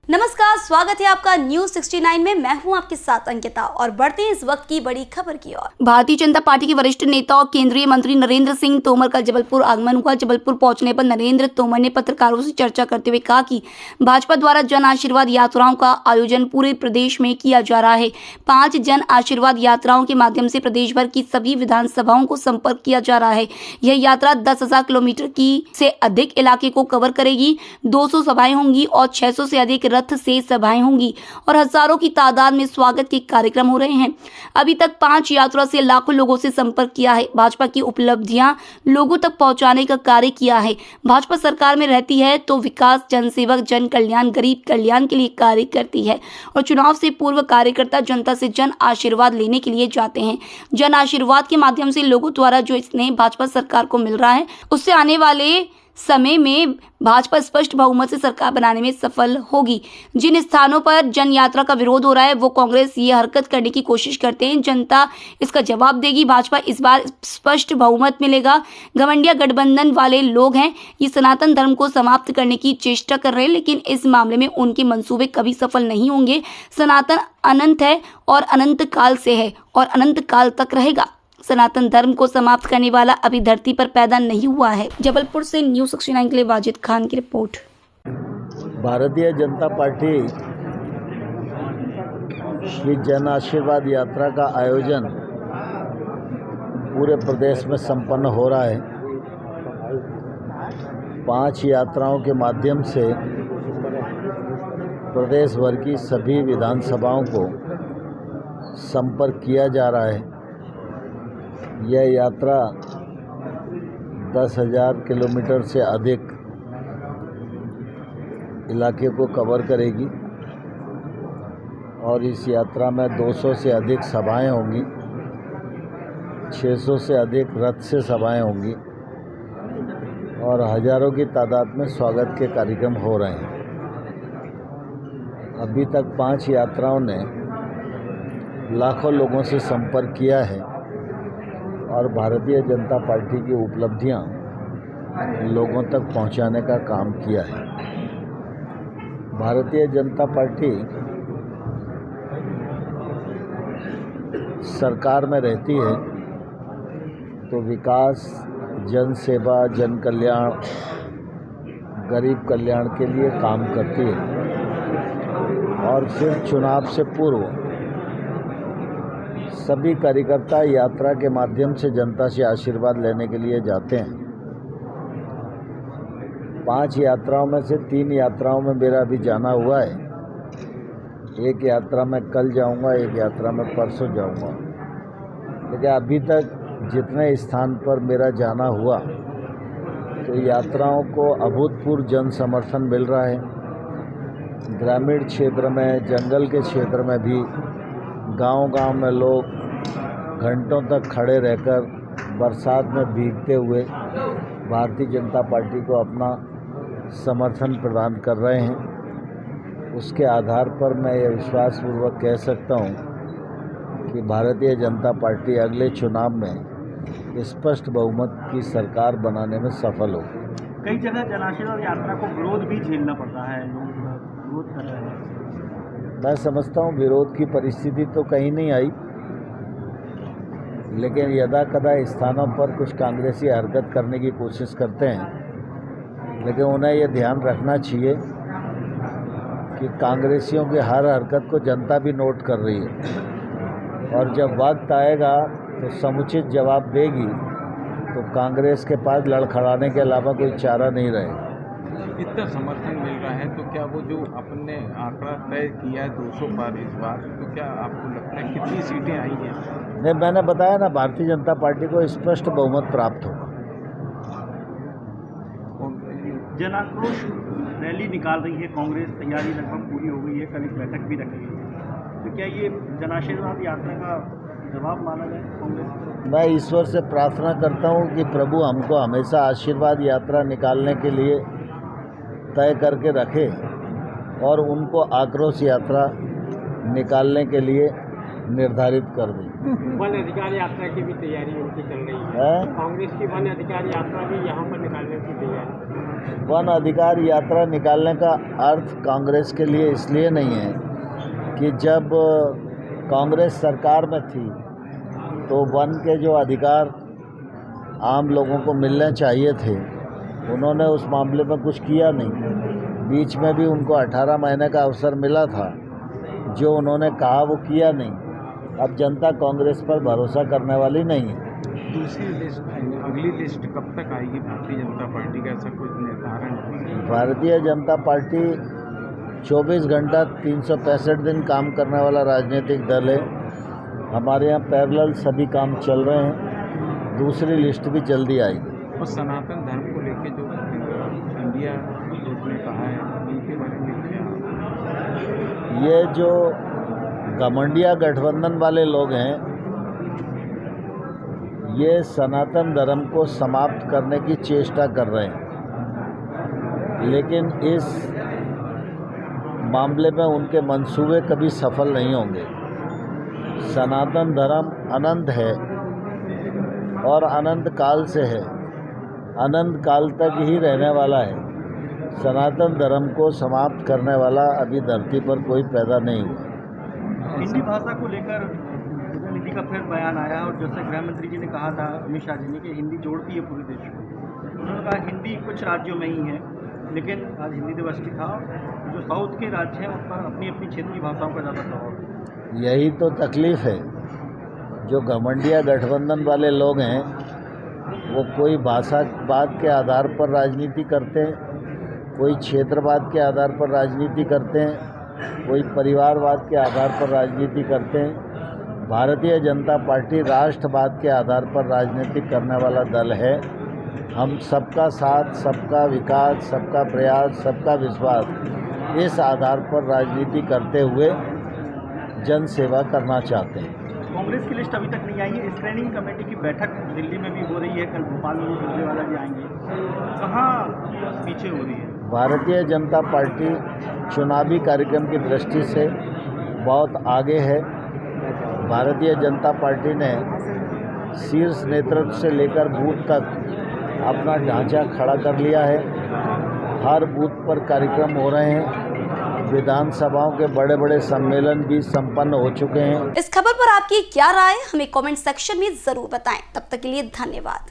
नमस्कार, स्वागत है आपका न्यूज 69 में। मैं हूं आपके साथ अंकिता और बढ़ते हैं इस वक्त की बड़ी खबर की ओर। भारतीय जनता पार्टी के वरिष्ठ नेता और केंद्रीय मंत्री नरेंद्र सिंह तोमर का जबलपुर आगमन हुआ। जबलपुर पहुंचने पर नरेंद्र तोमर ने पत्रकारों से चर्चा करते हुए कहा कि भाजपा द्वारा जन आशीर्वाद यात्राओं का आयोजन पूरे प्रदेश में किया जा रहा है। 5 जन आशीर्वाद यात्राओं के माध्यम से प्रदेश भर की सभी विधानसभाओं को संपर्क किया जा रहा है। यह यात्रा 10,000 किलोमीटर की से अधिक इलाके को कवर करेगी। 200 सभाएं होंगी और 600 से अधिक रथ से सभाएं होंगी और हजारों की तादाद में स्वागत के कार्यक्रम हो रहे हैं। अभी तक 5 यात्रा से लाखों लोगों से संपर्क किया है। भाजपा की उपलब्धियां लोगों तक पहुंचाने का कार्य किया है। भाजपा सरकार में रहती है तो विकास, जनसेवक, जन कल्याण, गरीब कल्याण के लिए कार्य करती है और चुनाव से पूर्व कार्यकर्ता जनता से जन आशीर्वाद लेने के लिए जाते हैं। जन आशीर्वाद के माध्यम से लोगों द्वारा जो स्नेह भाजपा सरकार को मिल रहा है, उससे आने वाले समय में भाजपा स्पष्ट बहुमत से सरकार बनाने में सफल होगी। जिन स्थानों पर जन यात्रा का विरोध हो रहा है वो कांग्रेस ये हरकत करने की कोशिश करते हैं। जनता इसका जवाब देगी। भाजपा इस बार स्पष्ट बहुमत मिलेगा। घमंडिया गठबंधन वाले लोग हैं, ये सनातन धर्म को समाप्त करने की चेष्टा कर रहे हैं, लेकिन इस मामले में उनके मंसूबे कभी सफल नहीं होंगे। सनातन अनंत है और अनंत काल से है और अनंत काल तक रहेगा। सनातन धर्म को समाप्त करने वाला अभी धरती पर पैदा नहीं हुआ है। जबलपुर से न्यूज 69 के लिए वाजिद खान की रिपोर्ट। भारतीय जनता पार्टी श्री जन आशीर्वाद यात्रा का आयोजन पूरे प्रदेश में संपन्न हो रहा है। 5 यात्राओं के माध्यम से प्रदेश भर की सभी विधानसभाओं को संपर्क किया जा रहा है। यह यात्रा 10,000 किलोमीटर से अधिक इलाके को कवर करेगी और इस यात्रा में 200 से अधिक सभाएं होंगी, 600 से अधिक रथ से सभाएं होंगी और हजारों की तादाद में स्वागत के कार्यक्रम हो रहे हैं। अभी तक 5 यात्राओं ने लाखों लोगों से संपर्क किया है और भारतीय जनता पार्टी की उपलब्धियां लोगों तक पहुंचाने का काम किया है। भारतीय जनता पार्टी सरकार में रहती है तो विकास, जन सेवा, जन कल्याण, गरीब कल्याण के लिए काम करती है और फिर चुनाव से पूर्व सभी कार्यकर्ता यात्रा के माध्यम से जनता से आशीर्वाद लेने के लिए जाते हैं। 5 यात्राओं में से 3 यात्राओं में मेरा अभी जाना हुआ है। एक यात्रा में कल जाऊंगा, एक यात्रा में परसों जाऊंगा। लेकिन अभी तक जितने स्थान पर मेरा जाना हुआ तो यात्राओं को अभूतपूर्व जन समर्थन मिल रहा है। ग्रामीण क्षेत्र में, जंगल के क्षेत्र में भी गांव-गांव में लोग घंटों तक खड़े रहकर बरसात में भीगते हुए भारतीय जनता पार्टी को अपना समर्थन प्रदान कर रहे हैं। उसके आधार पर मैं ये विश्वासपूर्वक कह सकता हूँ कि भारतीय जनता पार्टी अगले चुनाव में स्पष्ट बहुमत की सरकार बनाने में सफल होगी। कई जगह जन आशीर्वाद यात्रा को विरोध भी झेलना पड़ता है, लोग विरोध कर रहे हैं। मैं समझता हूँ विरोध की परिस्थिति तो कहीं नहीं आई, लेकिन यदा-कदा स्थानों पर कुछ कांग्रेसी हरकत करने की कोशिश करते हैं, लेकिन उन्हें यह ध्यान रखना चाहिए कि कांग्रेसियों की हर हरकत को जनता भी नोट कर रही है और जब वक्त आएगा तो समुचित जवाब देगी तो कांग्रेस के पास लड़खड़ाने के अलावा कोई चारा नहीं रहेगा। इतना समर्थन मिल रहा है तो क्या वो जो अपने आंकड़ा तय किया है 200 पार इस बार, तो क्या आपको लगता है कितनी सीटें आई हैं? नहीं, मैंने बताया ना, भारतीय जनता पार्टी को स्पष्ट बहुमत प्राप्त होगा। जन आक्रोश रैली निकाल रही है कांग्रेस, तैयारी लगभग पूरी हो गई है, कल एक बैठक भी रखी है, तो क्या ये जन आशीर्वाद यात्रा का जवाब माना जाए कांग्रेस? मैं ईश्वर से प्रार्थना करता हूँ कि प्रभु हमको हमेशा आशीर्वाद यात्रा निकालने के लिए तय करके रखे और उनको आक्रोश यात्रा निकालने के लिए निर्धारित कर दी वन अधिकार यात्रा की भी तैयारी उनकी चल रही है। है। कांग्रेस की वन अधिकार यात्रा भी यहाँ पर निकालने की तैयारी। वन अधिकार यात्रा निकालने का अर्थ कांग्रेस के लिए इसलिए नहीं है कि जब कांग्रेस सरकार में थी तो वन के जो अधिकार आम लोगों को मिलने चाहिए थे उन्होंने उस मामले में कुछ किया नहीं। बीच में भी उनको 18 महीने का अवसर मिला था, जो उन्होंने कहा वो किया नहीं। अब जनता कांग्रेस पर भरोसा करने वाली नहीं है। दूसरी लिस्ट, अगली लिस्ट कब तक आएगी भारतीय जनता पार्टी का, ऐसा कुछ निर्धारण है? भारतीय जनता पार्टी 24 घंटा 365 दिन काम करने वाला राजनीतिक दल है। हमारे यहाँ पैरेलल सभी काम चल रहे हैं। दूसरी लिस्ट भी जल्दी आएगी। और सनातन धर्म को लेके जो इंडिया ग्रुप ने कहा है, उनके बारे में क्या? ये जो घमंडिया गठबंधन वाले लोग हैं, ये सनातन धर्म को समाप्त करने की चेष्टा कर रहे हैं, लेकिन इस मामले में उनके मंसूबे कभी सफल नहीं होंगे। सनातन धर्म अनंत है और अनंत काल से है, अनंत काल तक ही रहने वाला है। सनातन धर्म को समाप्त करने वाला अभी धरती पर कोई पैदा नहीं हुआ। हिंदी भाषा को लेकर उदयनिधि का फिर बयान आया और जैसे गृह मंत्री जी ने कहा था, अमित शाह जी ने, कि हिंदी जोड़ती है पूरे देश को। उन्होंने कहा हिंदी कुछ राज्यों में ही है, लेकिन आज हिंदी दिवस भी था। जो साउथ के राज्य हैं उन पर अपनी अपनी क्षेत्रीय भाषाओं का ज़्यादा प्रभाव है। यही तो तकलीफ है। जो घमंडिया गठबंधन वाले लोग हैं वो कोई भाषावाद के आधार पर राजनीति करते हैं, कोई क्षेत्रवाद के आधार पर राजनीति करते हैं, कोई परिवारवाद के आधार पर राजनीति करते हैं। भारतीय जनता पार्टी राष्ट्रवाद के आधार पर राजनीति करने वाला दल है। हम सबका साथ, सबका विकास, सबका प्रयास, सबका विश्वास, इस आधार पर राजनीति करते हुए जन सेवा करना चाहते हैं। कांग्रेस की लिस्ट अभी तक नहीं आई है। स्क्रीनिंग कमेटी की बैठक दिल्ली में भी हो रही है, कल भोपाल में भी सुरजेवाला जी आएंगे। कहाँ पीछे हो रही है? भारतीय जनता पार्टी चुनावी कार्यक्रम की दृष्टि से बहुत आगे है। भारतीय जनता पार्टी ने शीर्ष नेतृत्व से लेकर बूथ तक अपना ढांचा खड़ा कर लिया है। हर बूथ पर कार्यक्रम हो रहे हैं। विधानसभाओं के बड़े बड़े सम्मेलन भी संपन्न हो चुके हैं। इस खबर पर आपकी क्या राय, हमें कमेंट सेक्शन में जरूर बताएं। तब तक के लिए धन्यवाद।